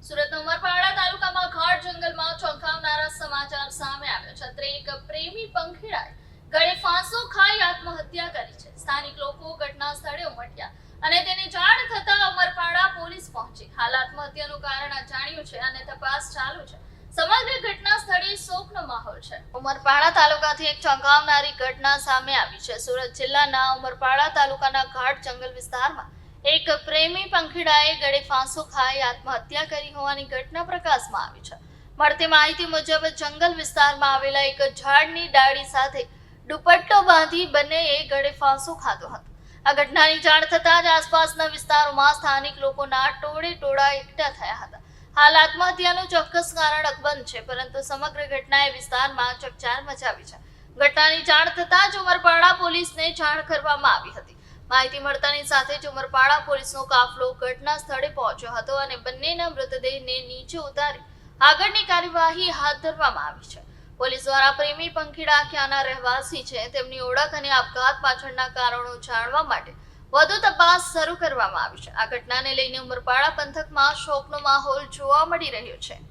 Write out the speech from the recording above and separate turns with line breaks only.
સુરતના ઉમરપાડા તાલુકામાં ઘાટ જંગલમાં ચોંકાવનારા સમાચાર સામે આવ્યા છે. એક પ્રેમી પંખીડાએ ગળે ફાંસો ખાઈ આત્મહત્યા કરી છે. સ્થાનિક લોકો ઘટના સ્થળે ઉમટ્યા અને તેની જાણ થતા ઉમરપાડા પોલીસ પહોંચી. હાલ આત્મહત્યાનું કારણ અજાણ્યું છે અને તપાસ ચાલુ છે. સમગ્ર ઘટના સ્થળે શોકનો માહોલ છે. ઉમરપાડા તાલુકાથી એક ચોંકાવનારી ઘટના સામે આવી છે. સુરત જિલ્લાના ઉમરપાડા તાલુકાના ઘાટ જંગલ વિસ્તારમાં એક પ્રેમી પંખીડાએ ગળે ફાંસો ખાઈ આત્મહત્યા કરી હોવાની ઘટના પ્રકાશમાં આવી છે. મળતી માહિતી મુજબ જંગલ વિસ્તારમાં આવેલા એક ઝાડની ડાળી સાથે દુપટ્ટો બાંધી બંનેએ ગળે ફાંસો ખાધો હતો. આ ઘટનાની જાણ થતાં જ આસપાસના વિસ્તારોમાં સ્થાનિક લોકોના ટોળા એકઠા થયા હતા. હાલ આત્મહત્યાનું ચોક્કસ કારણ અકબંધ છે, પરંતુ સમગ્ર ઘટનાએ વિસ્તારમાં ચકચાર મચાવી છે. ઘટનાની જાણ થતાં જ ઉમરપાડા પોલીસને જાણ કરવામાં આવી હતી. માહિતી મળતાની સાથે જ ઉમરપાડા પોલીસનો કાફલો ઘટના સ્થળે પહોંચ્યો હતો અને બંનેના મૃતદેહને નીચે ઉતારી આગળની કાર્યવાહી હાથ ધરવામાં આવી છે. પોલીસ દ્વારા પ્રેમી પંખીડા ક્યાંના રહેવાસી છે તેમની ઓળખ અને આપઘાત પાછળના કારણો જાણવા માટે વધુ તપાસ શરૂ કરવામાં આવી છે. આ ઘટનાને લઈને ઉમરપાડા પંથકમાં શોકનો માહોલ જોવા મળી રહ્યો છે.